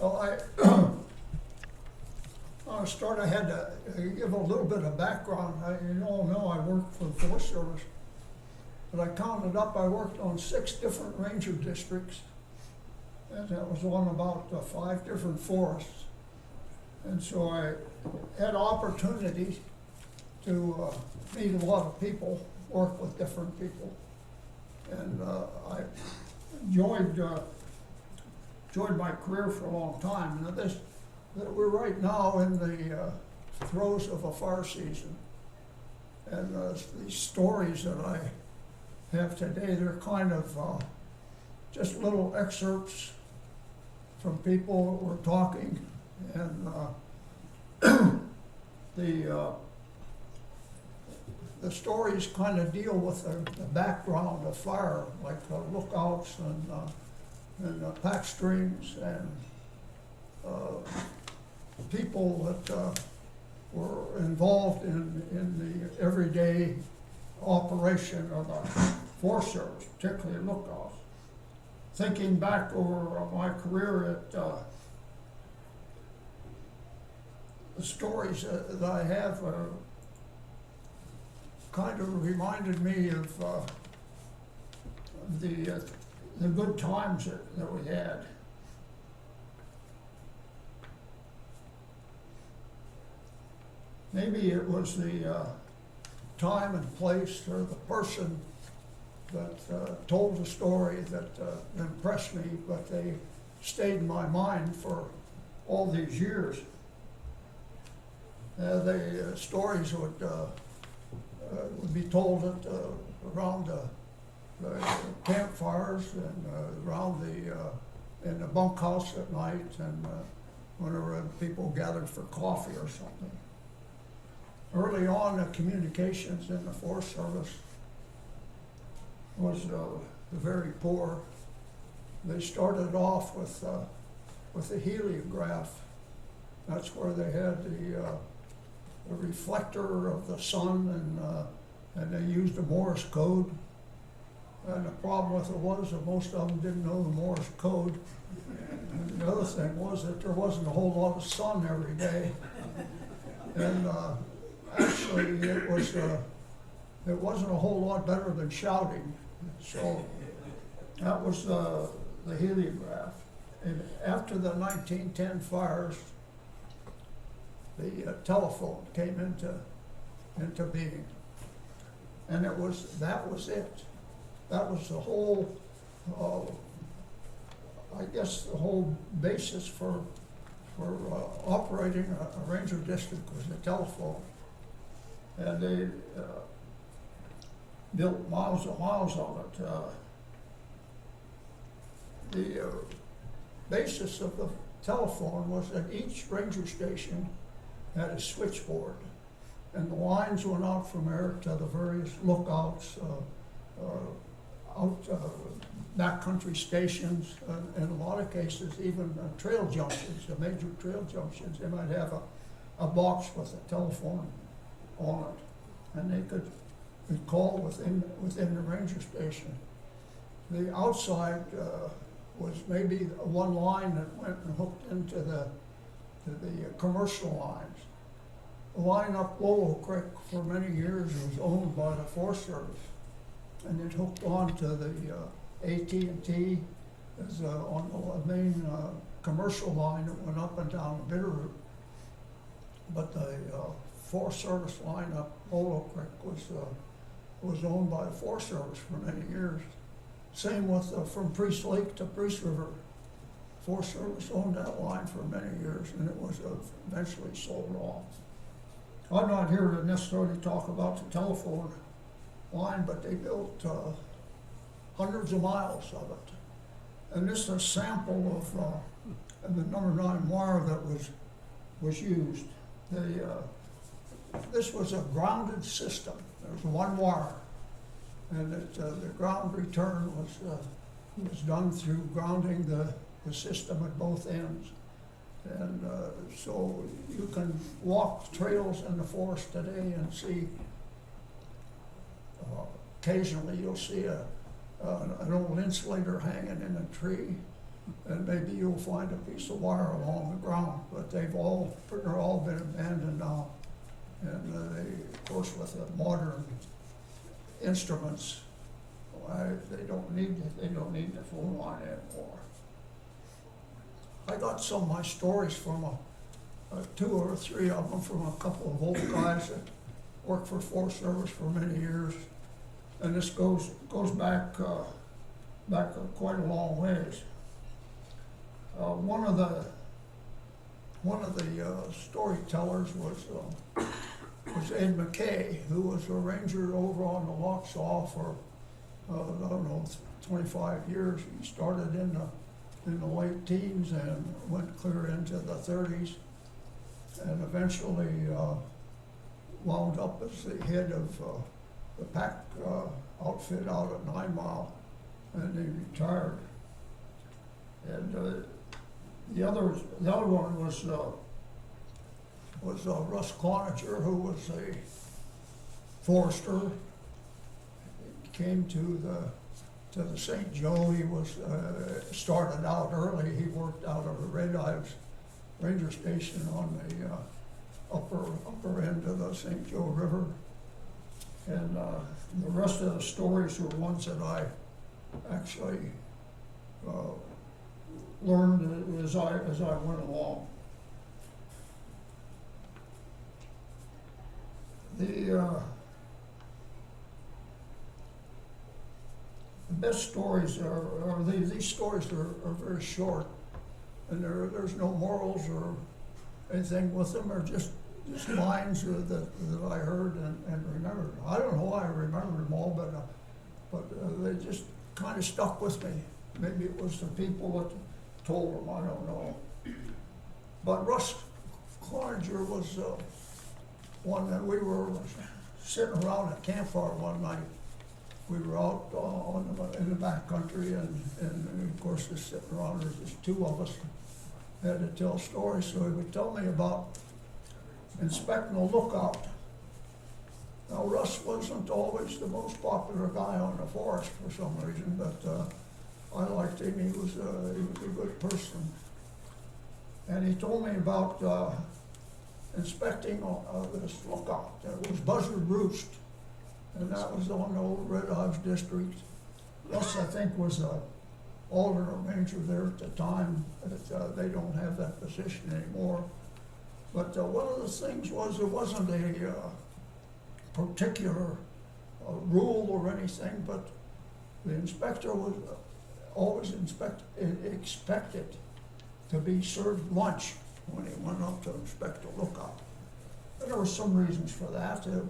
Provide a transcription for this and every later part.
Well, I had to give a little bit of background. You all know I worked for the Forest Service, but I counted up, I worked on 6 different ranger districts, and that was on about 5 different forests. And so I had opportunities to meet a lot of people, work with different people, and I enjoyed my career for a long time. Now we're right now in the throes of a fire season, and these stories that I have today, they're kind of just little excerpts from people who were talking, and the stories kind of deal with the background of fire, like lookouts and pack streams and people that were involved in the everyday operation of the Forest Service, particularly lookouts. Thinking back over my career the stories that I have kind of reminded me of the good times that we had. Maybe it was the time and place or the person that told the story that impressed me, but they stayed in my mind for all these years. The stories would be told around the campfires and around in the bunkhouse at night, and whenever people gathered for coffee or something. Early on, the communications in the Forest Service was very poor. They started off with the heliograph. That's where they had the reflector of the sun, and they used the Morse code. And the problem with it was that most of them didn't know the Morse code. And the other thing was that there wasn't a whole lot of sun every day. And actually, it wasn't a whole lot better than shouting. So that was the heliograph. And after the 1910 fires, the telephone came into being, and that was it. That was the whole, I guess, the whole basis for operating a ranger district was the telephone. And they built miles and miles of it. The basis of the telephone was that each ranger station had a switchboard, and the lines went out from there to the various lookouts, backcountry stations, in a lot of cases even trail junctions, the major trail junctions. They might have a box with a telephone on it, and they could call within the ranger station. The outside was maybe one line that went and hooked into the commercial lines. The line up Lowell Creek for many years was owned by the Forest Service, and it hooked on to the AT&T as on the main commercial line that went up and down the Bitterroot. But the Forest Service line up Lowell Creek was owned by the Forest Service for many years. Same with from Priest Lake to Priest River. Forest Service owned that line for many years, and it was eventually sold off. I'm not here to necessarily talk about the telephone line, but they built hundreds of miles of it. And this is a sample of the number 9 wire that was used. This was a grounded system. There was one wire, and the ground return was done through grounding the system at both ends. And so you can walk trails in the forest today and see, occasionally you'll see an old insulator hanging in a tree, and maybe you'll find a piece of wire along the ground, but they're all been abandoned now. And they, of course, with the modern instruments, they don't need the phone line anymore. I got some of my stories from two or three of them from a couple of old guys that worked for Forest Service for many years, and this goes back quite a long ways. One of the storytellers was Ed McKay, who was a ranger over on the Lochsaw for I don't know, 25 years. He started in the late teens and went clear into the 30s, and eventually wound up as the head of the pack outfit out at 9 Mile, and he retired. And the other one was Russ Cloninger, who was a forester. He came to the St. Joe. He was started out early. He worked out of the Red Ives Ranger Station on the upper end of the St. Joe River. And the rest of the stories were ones that I actually learned as I went along. The best stories are these stories are very short, and there's no morals or anything with them. They're just lines that I heard and remembered. I don't know why I remember them all, but they just kind of stuck with me. Maybe it was the people that told them, I don't know. But Russ Cloninger was one that we were sitting around a campfire one night. We were out in the back country, and of course, just sitting around, there's just two of us, had to tell stories. So he would tell me about inspecting a lookout. Now, Russ wasn't always the most popular guy on the forest for some reason, but I liked him. He was a good person. And he told me about inspecting this lookout. It was Buzzard Roost, and that was on the old Red Ives district. Russ, I think, was a alternate ranger there at the time. They don't have that position anymore. But one of the things was there wasn't a particular rule or anything, but the inspector was always expected to be served lunch when he went up to inspect a lookout. And there were some reasons for that. It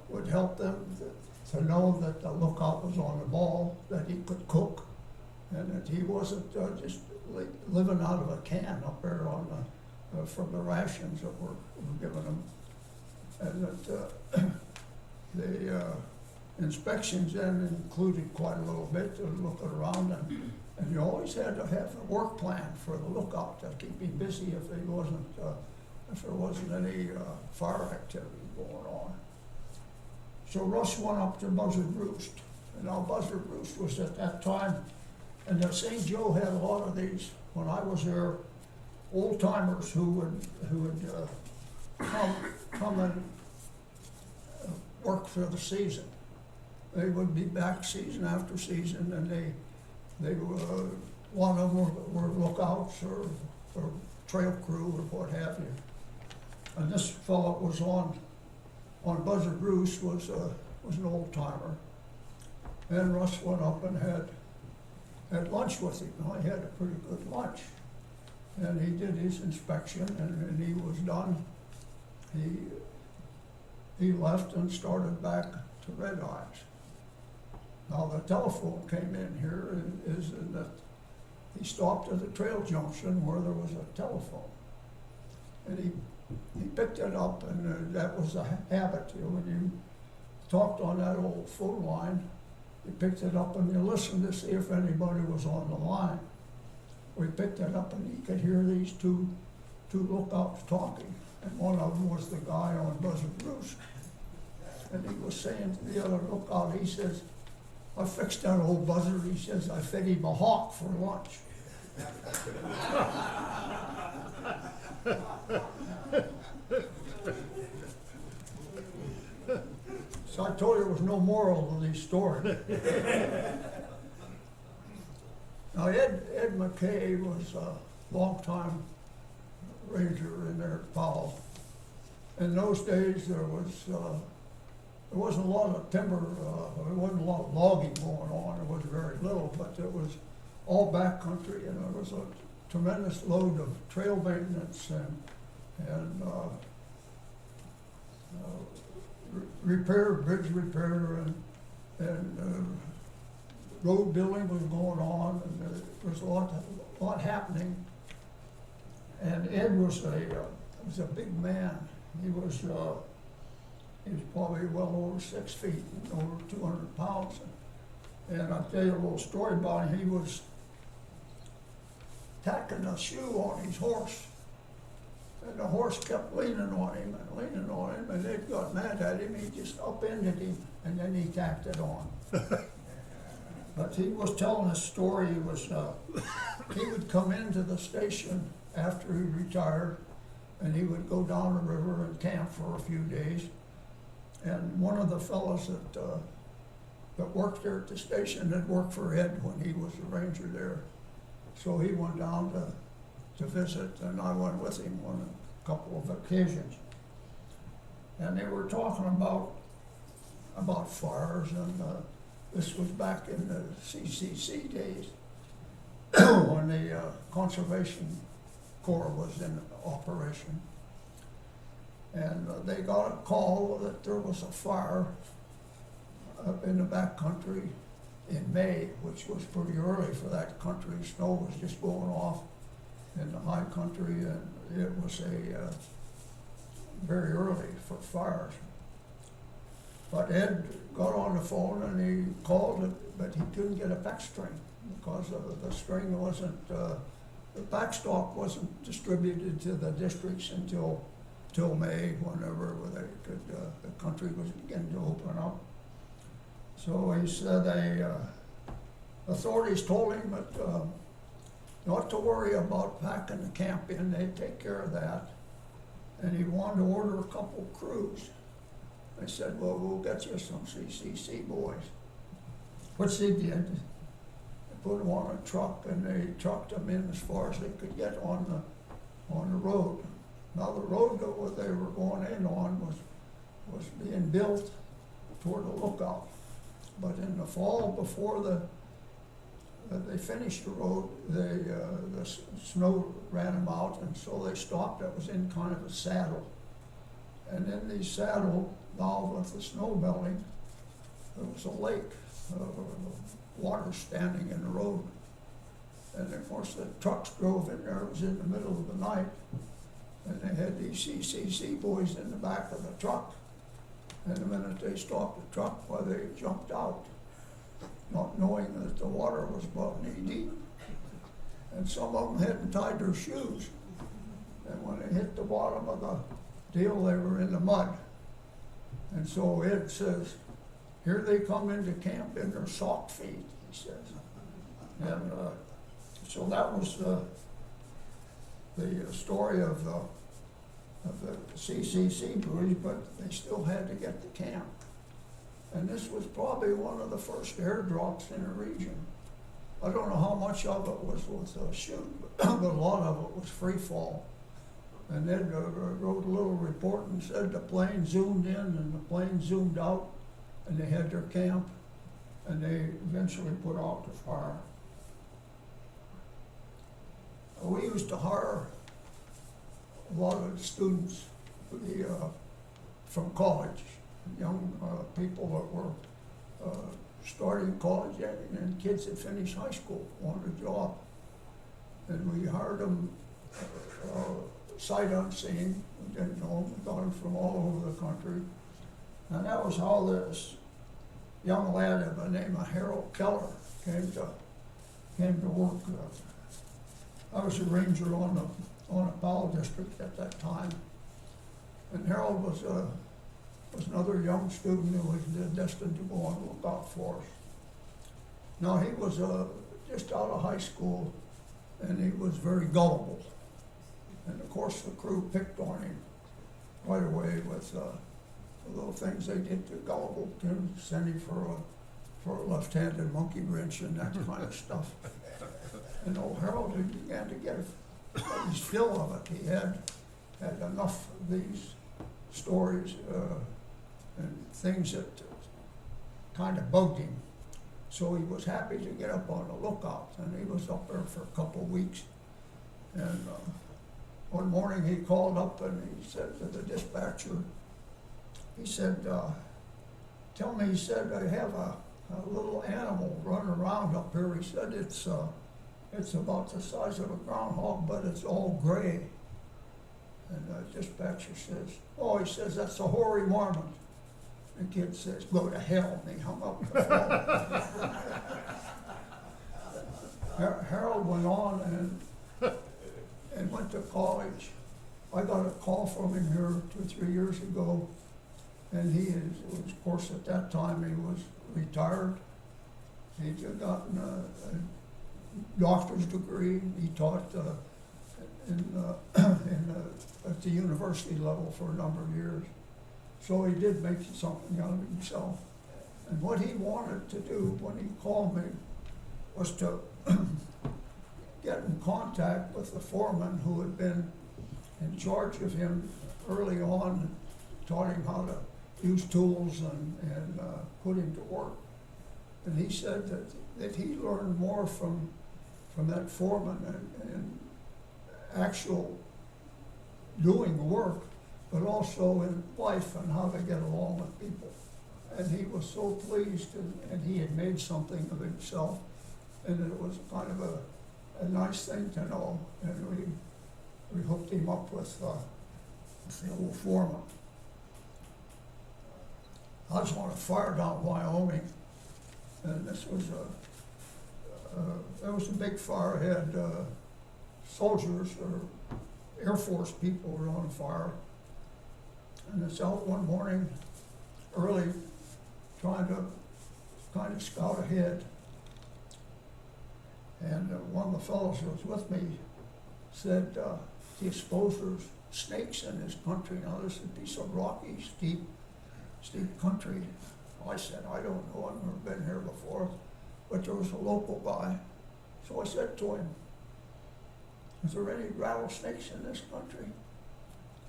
would help them to know that the lookout was on the ball, that he could cook, and that he wasn't just living out of a can up there on from the rations that were given him. And that the inspections then included quite a little bit to look around, and you always had to have a work plan for the lookout to keep him busy if there wasn't any fire activity going on. So Russ went up to Buzzard Roost, and now Buzzard Roost was at that time, and St. Joe had a lot of these, when I was there, old timers who would come and work for the season. They would be back season after season, and they were, one of them were lookouts or trail crew or what have you. And this fellow was on Buzzard Roost was an old timer, and Russ went up and had lunch with him. Now, he had a pretty good lunch, and he did his inspection, and he was done. He left and started back to Red Ives. Now, the telephone came in here is that he stopped at a trail junction where there was a telephone, and he picked it up, and that was a habit. When you talked on that old phone line, you picked it up and you listened to see if anybody was on the line. We picked it up, and he could hear these two lookouts talking, and one of them was the guy on Buzzard Roost. And he was saying to the other lookout, he says, I fixed that old buzzard. He says, I fed him a hawk for lunch. So I told you there was no moral to these stories. Now, Ed McKay was a longtime ranger in there at Powell. In those days, there wasn't a lot of timber, there wasn't a lot of logging going on. There was very little, but it was all backcountry, and there was a tremendous load of trail maintenance and repair, bridge repair, and road building was going on, and there was a lot happening. And Ed was a big man. He was probably well over 6 feet, over 200 pounds. And I'll tell you a little story about him. He was tacking a shoe on his horse. And the horse kept leaning on him, and Ed got mad at him. He just upended him, and then he tacked it on. But he was telling a story. He would come into the station after he retired, and he would go down the river and camp for a few days. And one of the fellows that worked there at the station had worked for Ed when he was a ranger there. So he went down to visit, and I went with him on a couple of occasions. And they were talking about fires, and this was back in the CCC days when the Conservation Corps was in operation. And they got a call that there was a fire up in the back country in May, which was pretty early for that country. Snow was just going off in the high country, and it was very early for fires. But Ed got on the phone and he called it, but he couldn't get a pack string because the string wasn't, the backstock wasn't distributed to the districts until May, whenever they could, the country was beginning to open up. So he said authorities told him that not to worry about packing the camp in, they'd take care of that. And he wanted to order a couple crews. They said, well, we'll get you some CCC boys. Which they did. They put them on a truck, and they trucked them in as far as they could get on the road. Now the road that they were going in on was being built toward the lookout. But in the fall, before they finished the road, the snow ran them out, and so they stopped. It was in kind of a saddle. And in the saddle, now with the snow melting, there was a lake, water standing in the road. And of course the trucks drove in there. It was in the middle of the night. And they had these CCC boys in the back of the truck. And the minute they stopped the truck, well, they jumped out, not knowing that the water was about knee deep. And some of them hadn't tied their shoes. And when they hit the bottom of the deal, they were in the mud. And so Ed says, here they come into camp in their sock feet, he says. And so that was the story of the CCC boys, but they still had to get to camp. And this was probably one of the first airdrops in the region. I don't know how much of it was with a chute, but a lot of it was free fall. And then wrote a little report and said the plane zoomed in and the plane zoomed out, and they had their camp, and they eventually put out the fire. We used to hire a lot of students from college, young people that were starting college, and kids that finished high school wanted a job. And we hired them sight unseen. We didn't know them. We got them from all over the country. And that was how this young lad by the name of Harold Keller came to work. I was a ranger on a Powell district at that time. And Harold was another young student who was destined to go on lookout for us. Now, he was just out of high school, and he was very gullible. And of course, the crew picked on him right away with the little things they did to gullible kids, send him for a left-handed monkey wrench and that kind of stuff. And old Harold, he began to get his fill of it. He had enough of these stories and things that kind of bugged him. So he was happy to get up on the lookout, and he was up there for a couple of weeks. And one morning he called up and he said to the dispatcher, he said, tell me, he said, I have a little animal running around up here. He said, it's about the size of a groundhog, but it's all gray. And the dispatcher says, oh, he says, that's a hoary marmot. The kid says, go to hell, and he hung up the phone. Harold went on and went to college. I got a call from him here 2 or 3 years ago, and he was, of course, at that time he was retired. He'd gotten a doctor's degree. He taught at the university level for a number of years. So he did make something out of himself. And what he wanted to do when he called me was to get in contact with the foreman who had been in charge of him early on, and taught him how to use tools and put him to work. And he said that he learned more from that foreman and actual doing work, but also in life and how to get along with people. And he was so pleased, and he had made something of himself, and it was kind of a nice thing to know. And we hooked him up with the old foreman. I was on a fire down in Wyoming, and this was there was a big fire. It had soldiers or Air Force people were on fire. And it's out one morning early, trying to kind of scout ahead. And one of the fellows who was with me said, do you suppose there's snakes in this country? Now this would be some rocky, steep country. I said, I don't know, I've never been here before. But there was a local guy. So I said to him, is there any rattlesnakes in this country?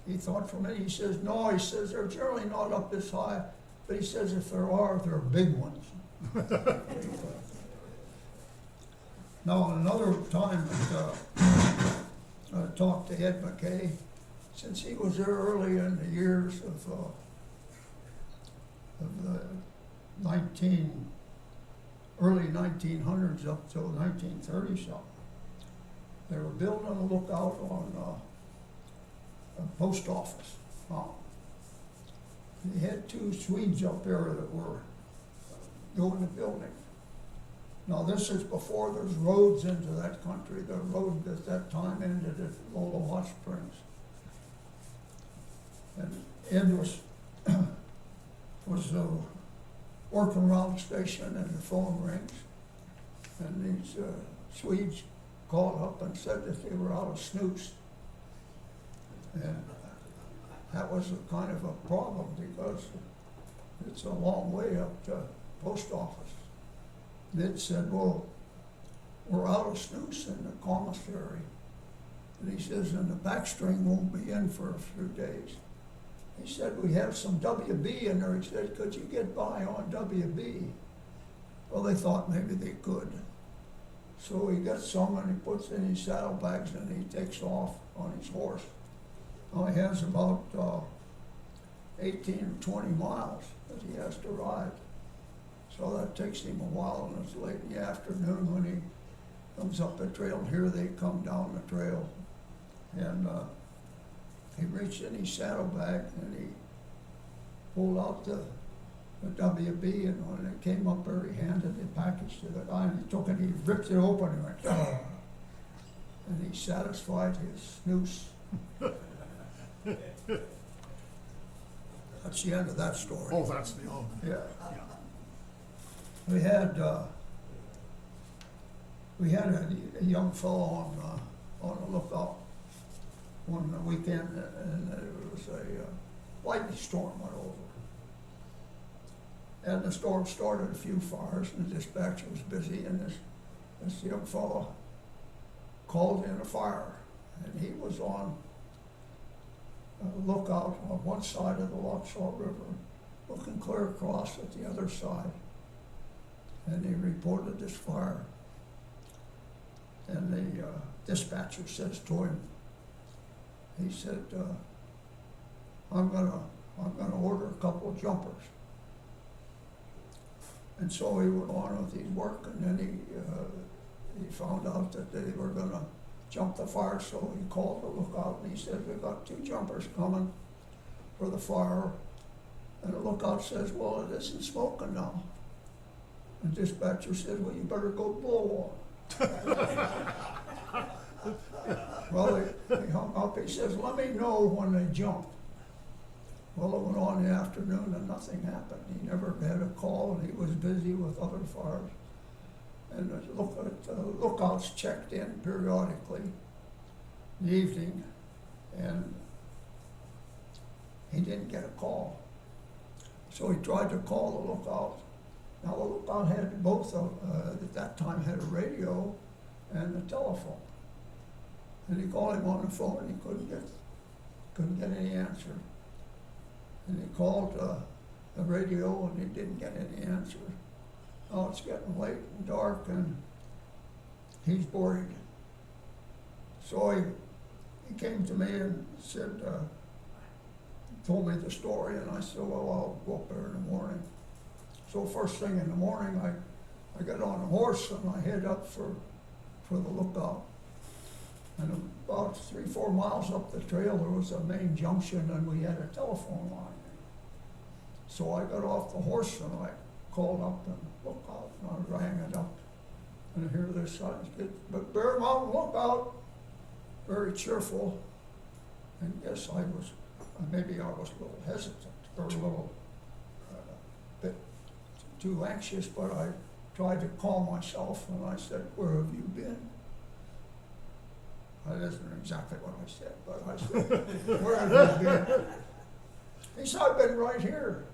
He thought for a minute. He says, no, he says, they're generally not up this high, but he says if there are, they're big ones. Now, another time I talked to Ed McKay, since he was there early in the years of the early 1900s up till 1930 something. They were building a lookout on a post office. They had 2 Swedes up there that were doing the building. Now this is before there's roads into that country. The road at that time ended at Lola Hot Springs. And Ed was working around the station, and the phone rings, and these Swedes called up and said that they were out of snooze. And that was a kind of a problem because it's a long way up to post office. They'd said, well, we're out of snooze in the commissary. And he says, and the backstring won't be in for a few days. He said, we have some WB in there. He said, could you get by on WB? Well, they thought maybe they could. So he gets some and he puts in his saddlebags and he takes off on his horse. Now he has about 18 or 20 miles that he has to ride. So that takes him a while, and it's late in the afternoon when he comes up the trail. Here they come down the trail, and he reached in his saddlebag and he pulled out the WB, and when it came up there, he handed the package to the guy, and he took it, he ripped it open, and went, oh, and he satisfied his snooze. That's the end of that story. Oh, that's the end. Yeah. We had we had a young fellow on a lookout one weekend, and there was a lightning storm went over. And the storm started a few fires, and the dispatcher was busy, and this young fellow called in a fire, and he was on a lookout on one side of the Lochsaw River, looking clear across at the other side, and he reported this fire. And the dispatcher says to him, he said, I'm gonna order a couple of jumpers. And so he went on with his work, and then he found out that they were gonna jump the fire, so he called the lookout, and he said, we've got 2 jumpers coming for the fire. And the lookout says, well, it isn't smoking now. And the dispatcher said, well, you better go blow on. Well, he hung up. He says, let me know when they jump. Well, it went on in the afternoon and nothing happened. He never had a call, and he was busy with other fires. And the lookouts checked in periodically in the evening, and he didn't get a call. So he tried to call the lookout. Now the lookout had both, at that time had a radio and a telephone. And he called him on the phone, and he couldn't get any answer. And he called the radio, and he didn't get any answer. Now it's getting late and dark, and he's worried. So he came to me and said, told me the story, and I said, well, I'll go up there in the morning. So first thing in the morning, I got on a horse and I head up for the lookout. And about 3-4 miles up the trail, there was a main junction, and we had a telephone line. So I got off the horse and I called up and lookout, and I rang it up. And I hear this, but Bear Mountain Lookout, very cheerful. And yes, maybe I was a little hesitant, or a little bit too anxious, but I tried to calm myself, and I said, where have you been? That isn't exactly what I said, but I said, where have you been? He said, I've been right here.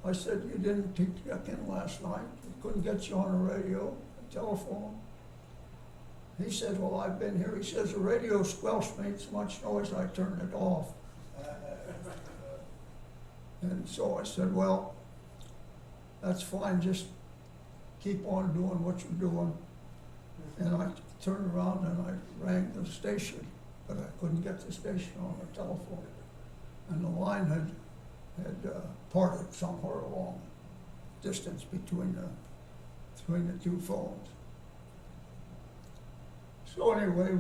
I said, you didn't check in last night? We couldn't get you on the radio, the telephone? He said, well, I've been here. He says, the radio squelched me so much noise I turned it off. And so I said, well, that's fine, just keep on doing what you're doing. And I turned around and I rang the station, but I couldn't get the station on the telephone. And the line had parted somewhere along the distance between the 2 phones. So anyway,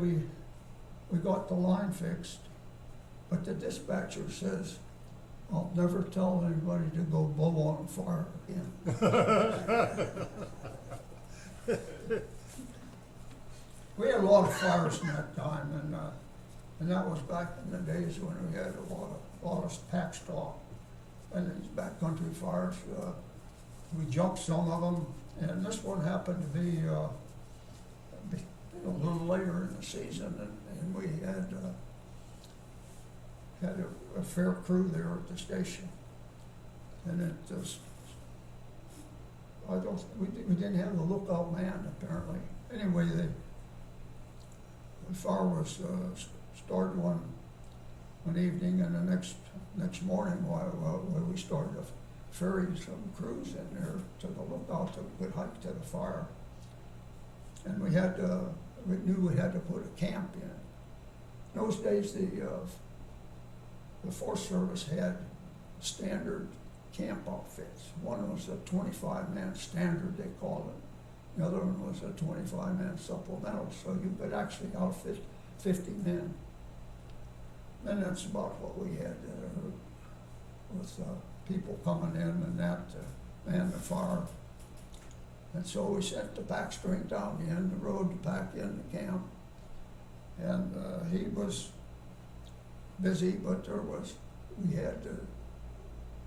we got the line fixed, but the dispatcher says, I'll never tell anybody to go blow on fire again. We had a lot of fires in that time, and that was back in the days when we had a lot of pack stock. And these backcountry fires, we jumped some of them, and this one happened to be a little later in the season, and we had a fair crew there at the station, and it was, we didn't have the lookout man apparently. Anyway, the fire was started one evening, and the next morning, while we started ferrying some crews in there to the lookout to a good hike to the fire, and we knew we had to put a camp in. In those days, the Forest Service had standard camp outfits. One was a 25-man standard, they called it. The other one was a 25-man supplemental, so you could actually outfit 50 men. And that's about what we had with people coming in and that to man the fire. And so we sent the pack string down the end of the road to pack in the camp. And he was busy, but we had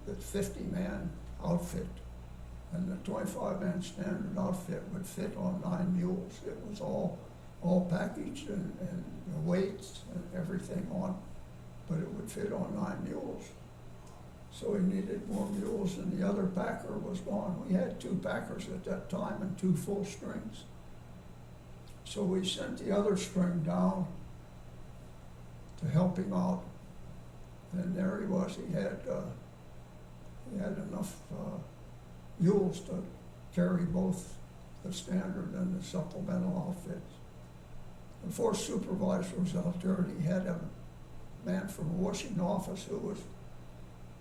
the 50-man outfit. And the 25-man standard outfit would fit on 9 mules. It was all packaged and the weights and everything on, but it would fit on 9 mules. So he needed more mules, and the other packer was gone. We had 2 packers at that time and 2 full strings. So we sent the other string down to help him out. And there he was. He had enough mules to carry both the standard and the supplemental outfits. The 4th supervisor was out there, and he had a man from a washing office who was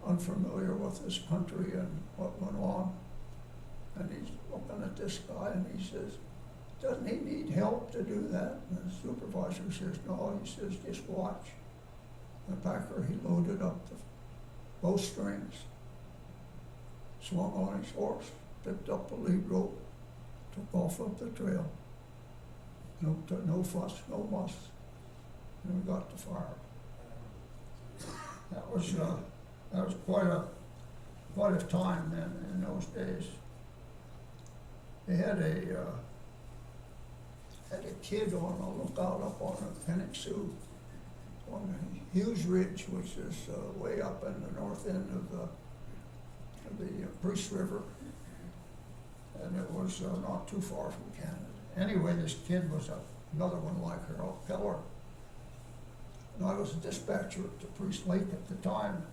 unfamiliar with this country and what went on. And he's looking at this guy, and he says, "Doesn't he need help to do that?" And the supervisor says, "No." He says, "Just watch." The packer, he loaded up both strings, swung on his horse, picked up the lead rope, took off up the trail. No fuss, no muss. And we got to fire. That was quite a time then in those days. They had a kid on a lookout up on the Peninsula, on the Hughes Ridge, which is way up in the north end of the Priest River, and it was not too far from Canada. Anyway, this kid was another one like Harold Keller, and I was a dispatcher at the Priest Lake at the time,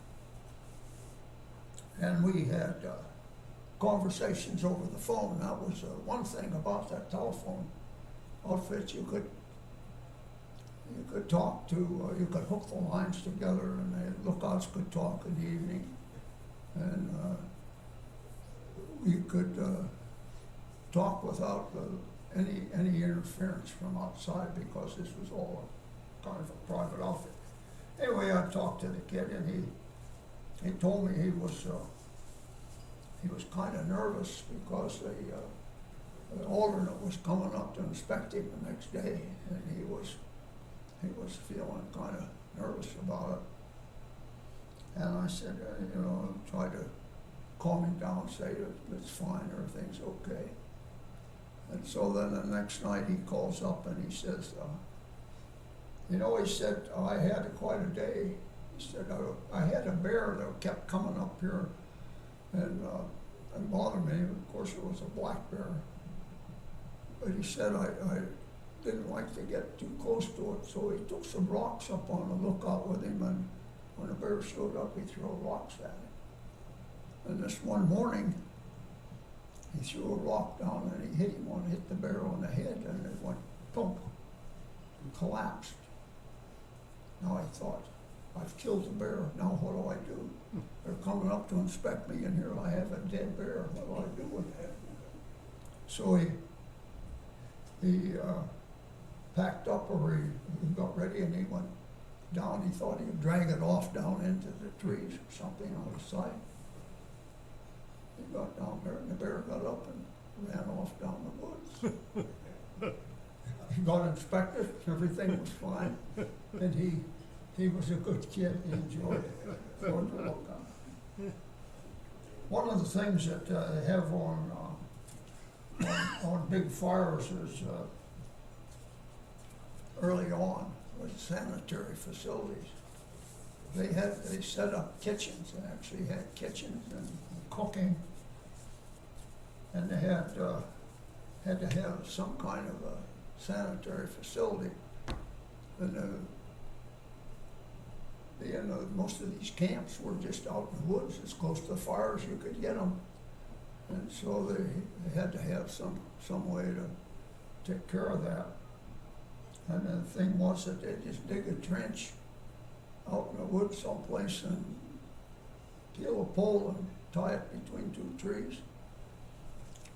and we had conversations over the phone. That was one thing about that telephone outfit. You could talk to, you could hook the lines together, and the lookouts could talk in the evening, and we could talk without any interference from outside, because this was all kind of a private outfit. Anyway, I talked to the kid, and he told me he was kind of nervous because the alternate was coming up to inspect him the next day, and he was feeling kind of nervous about it. And I said, try to calm him down, say it's fine, everything's okay. And so then the next night he calls up and he says, he said, "I had quite a day." He said, I had a bear that kept coming up here and bothered me. Of course, it was a black bear. But he said, I didn't like to get too close to it, so he took some rocks up on the lookout with him, and when the bear showed up, he threw rocks at him. And this one morning, he threw a rock down and he hit the bear on the head, and it went thump and collapsed. Now I thought, I've killed the bear, now what do I do? They're coming up to inspect me, and here I have a dead bear, what do I do with that? So he packed up, or he got ready, and he went down. He thought he would drag it off down into the trees or something on the side. He got down there, and the bear got up and ran off down the woods. He got inspected, everything was fine, and he was a good kid. He enjoyed it. To look on. One of the things that they have on big fires is early on was sanitary facilities. They set up kitchens, and actually had kitchens and cooking, and they had to have some kind of a sanitary facility. And most of these camps were just out in the woods, as close to the fires you could get them, and so they had to have some way to take care of that. And the thing was that they just dig a trench out in the woods someplace and peel a pole and tie it between 2 trees,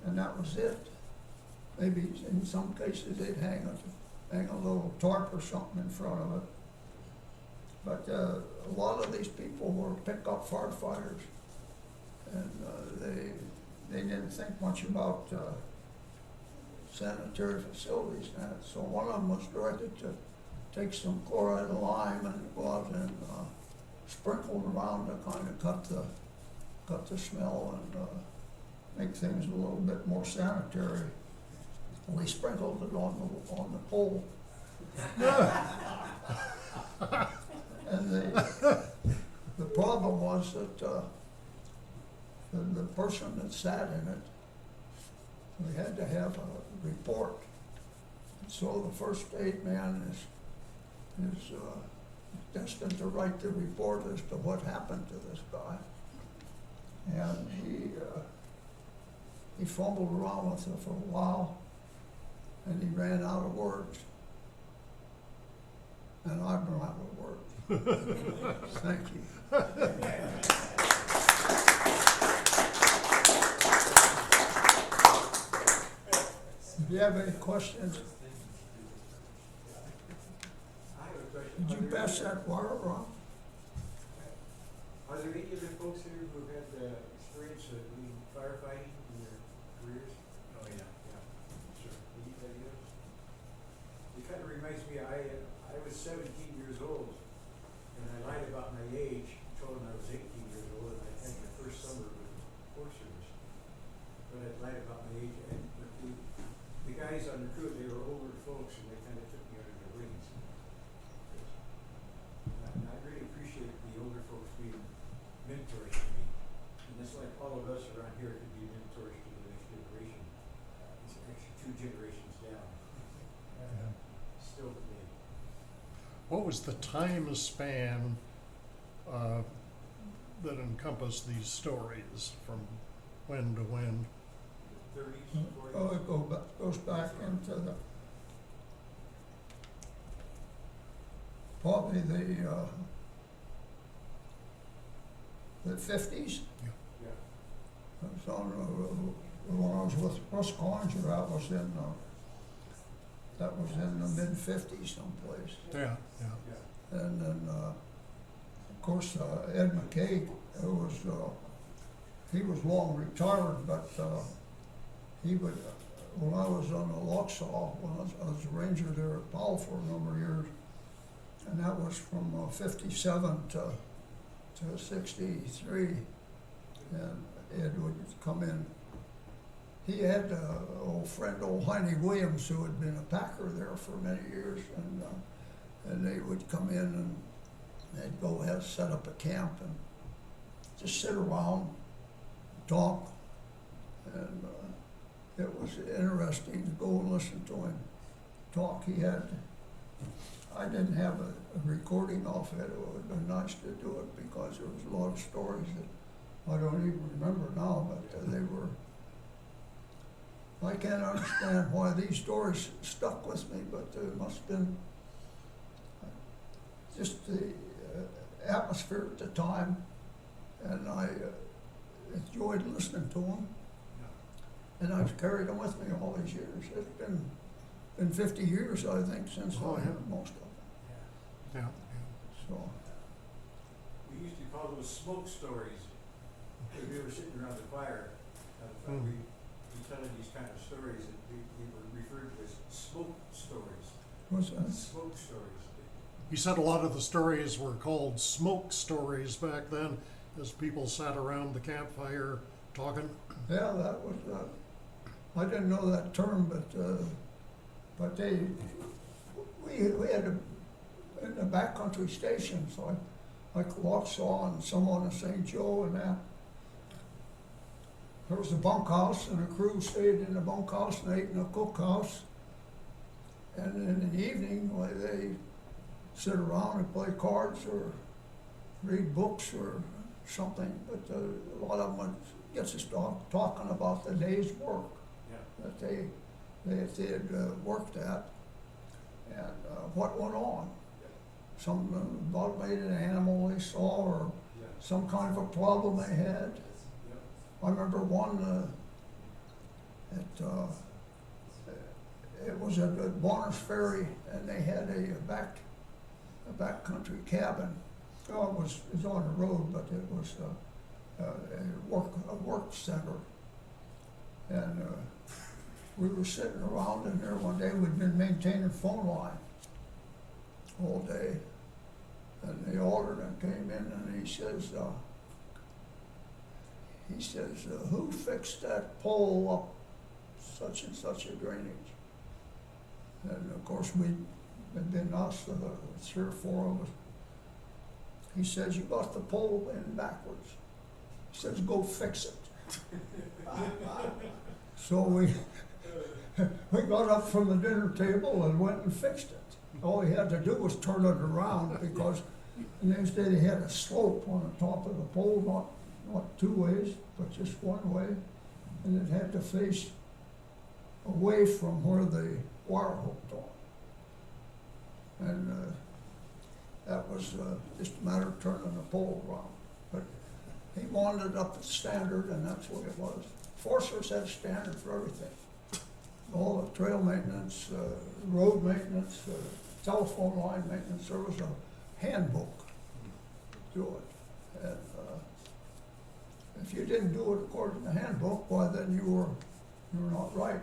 and that was it. Maybe in some cases they'd hang a little tarp or something in front of it. But a lot of these people were pickup firefighters, and they didn't think much about sanitary facilities and that. So one of them was directed to take some chloride of lime and go out and sprinkle it around to kind of cut the smell make things a little bit more sanitary, we sprinkled it on the pole. And the problem was that the person that sat in it, we had to have a report. So the first aid man is destined to write the report as to what happened to this guy. And he fumbled around with it for a while, and he ran out of words. And I've run out of words. Thank you. Do you have any questions? Did you pass that wire around? Are there any other folks here who have had experience of doing firefighting in their careers? Oh, yeah. Yeah, sure. Anybody else? It kind of reminds me, I was 17 years old, and I lied about my age, told them I was 18 years old, and I had my first summer with the Forest Service. But I lied about my age, and the guys on the crew, they were older folks, and they kind of took me under their wings. And I really appreciate the older folks being mentors to me. And it's like all of us around here could be mentors to the next generation. It's actually 2 generations down. Still today. What was the time span that encompassed these stories from when to when? 30s, 40s? Oh, it goes back into probably the 50s. Yeah. So, when I was with Russ Conger, that was in the mid-50s someplace. Yeah. Yeah. And then, of course, Ed McKay, he was long retired, but he would, when I was on the Locksaw, when I was a ranger there at Powell for a number of years, and that was from 57 to 63, and Ed would come in. He had old friend, old Heine Williams, who had been a packer there for many years, and they would come in and they'd go ahead, set up a camp and just sit around, talk, and it was interesting to go and listen to him talk. I didn't have a recording of it. It would have been nice to do it because there was a lot of stories that I don't even remember now, but they were. I can't understand why these stories stuck with me, but it must have been just the atmosphere at the time, and I enjoyed listening to them, and I've carried them with me all these years. It's been 50 years, I think, since I heard most of them. Yeah. So. We used to call those smoke stories. If we were sitting around the fire, we'd be telling these kind of stories that we were referred to as smoke stories. What's that? Smoke stories. You said a lot of the stories were called smoke stories back then, as people sat around the campfire talking. Yeah, that was. I didn't know that term, but we had in the backcountry stations like Waukesha and some on the St. Joe and that. There was a bunkhouse, and the crew stayed in the bunkhouse and ate in the cookhouse. And then in the evening, they sit around and play cards or read books or something. But a lot of them would get us talking about the day's work that they had worked at and what went on. Some mutilated animal they saw or some kind of a problem they had. I remember one it was at Bonner's Ferry, and they had a backcountry cabin. Oh, it was on the road, but it was a work center. And we were sitting around in there one day. We'd been maintaining phone line all day, and the alderman came in and he says, he says, who fixed that pole up such and such a drainage? And of course, had been us, 3 or 4 of us. He says, you got the pole in backwards. He says, go fix it. So we got up from the dinner table and went and fixed it. All he had to do was turn it around, because the next day they had a slope on the top of the pole, not 2 ways, but just 1 way. And it had to face away from where the wire hooked on. And that was just a matter of turning the pole around. But he wanted it up to standard, and that's what it was. Foresters had a standard for everything. All the trail maintenance, road maintenance, telephone line maintenance, there was a handbook to it. And if you didn't do it according to the handbook, why then you were not right.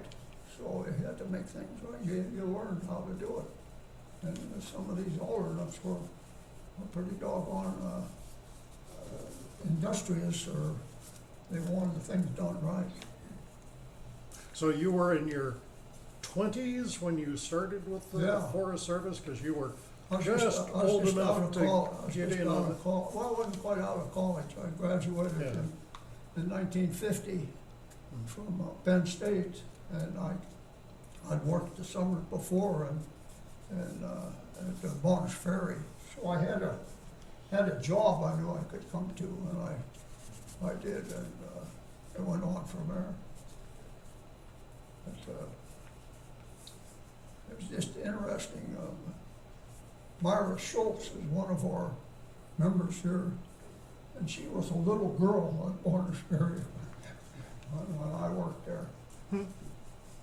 So you had to make things right. You learned how to do it. And some of these alternates were pretty doggone industrious, or they wanted the things done right. So you were in your 20s when you started with the Yeah. Forest Service, because you were I was just I was old just out enough of to col- I was get just in out on of it. col- Well, I wasn't quite out of college. I graduated Yeah. in 1950 from Penn State, and I'd worked the summer before and at Bonner's Ferry. So I had a job I knew I could come to, and I did, and it went on from there. But, it was just interesting. Myra Schultz is one of our members here, and she was a little girl at Bonner's Ferry when I worked there.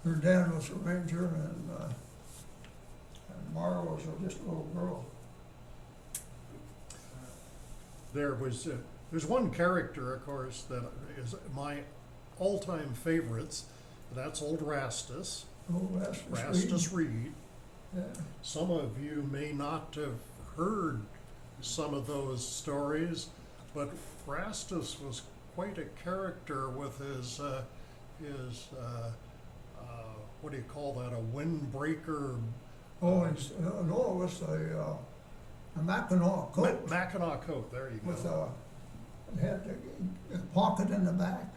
Her dad was a ranger, and Myra was just a little girl. There's one character, of course, that is my all-time favorites. That's old Rastus, Oh, Rastus Reed. Yeah. Some of you may not have heard some of those stories, but Rastus was quite a character with his what do you call that, a windbreaker? Oh, no, it was a Mackinaw coat Mackinaw coat, there you go. with it had a pocket in the back,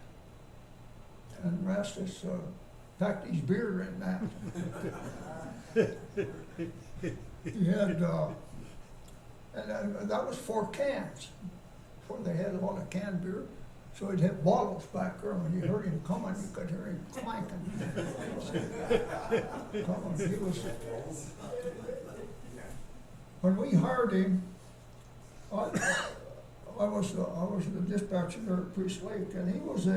and Rastus packed his beer in that. He had, and that was 4 cans, before they had a lot of canned beer. So he'd have bottles back there, and when you heard him coming, you could hear him clanking. He was, when we hired him, I was the dispatcher there at Priest Lake, and he was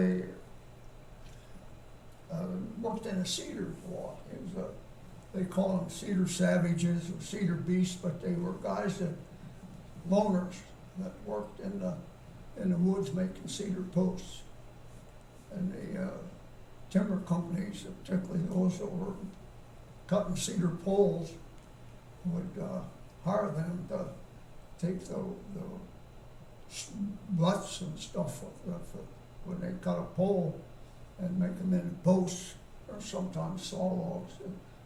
worked in a cedar lot. He was they call them cedar savages or cedar beasts, but they were guys loners that worked in the woods making cedar posts. And the timber companies, particularly those that were cutting cedar poles, would hire them to take the butts and stuff when they cut a pole and make them into posts, or sometimes saw logs,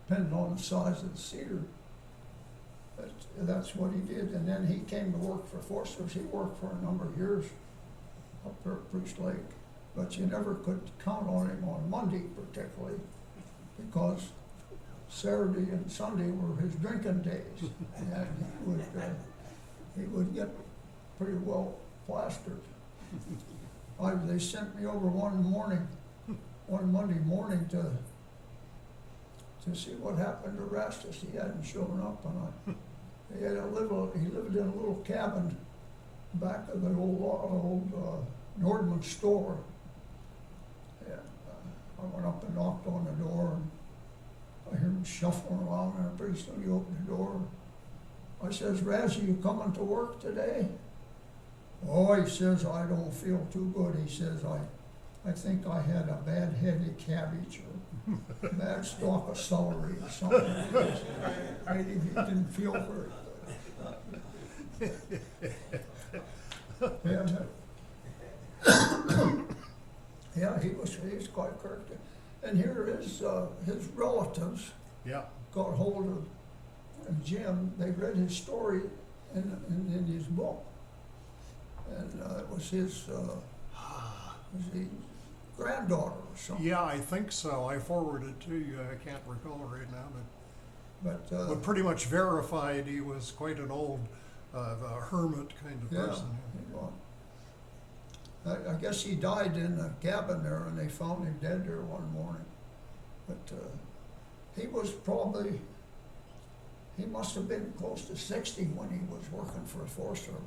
depending on the size of the cedar. But that's what he did, and then he came to work for Foresters. He worked for a number of years up there at Priest Lake, but you never could count on him on Monday particularly, because Saturday and Sunday were his drinking days, and he would get pretty well plastered. They sent me over one Monday morning to see what happened to Rastus. He hadn't shown up, and he lived in a little cabin back of the old Nordman store. And I went up and knocked on the door, and I hear him shuffling around, and pretty soon he opened the door. I says, "Raz, are you coming to work today?" "Oh," he says, "I don't feel too good." He says, I think I had a bad headed cabbage or bad stalk of celery or something. Maybe he didn't feel very good. And, Yeah, he was quite a character. And here is, his relatives Yeah. got hold of Jim. They read his story in his book. And it was his granddaughter or something. Yeah, I think so. I forwarded it to you. I can't recall right now, but pretty much verified he was quite an old, the hermit kind of Yeah, person. he was. I guess he died in a cabin there, and they found him dead there one morning. But he was probably, he must have been close to 60 when he was working for the Forest Service.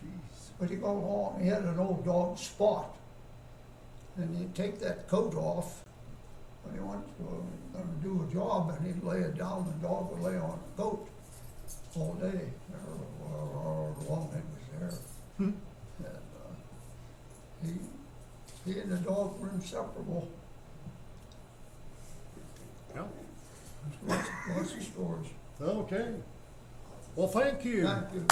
Jeez. But he got along, he had an old dog, Spot. And he'd take that coat off when he went to gonna do a job, and he'd lay it down, the dog would lay on the coat all day, or long it was there. Hmm. And he and the dog were inseparable. Yeah. Lots of stories. Okay. Well, thank you. Thank you.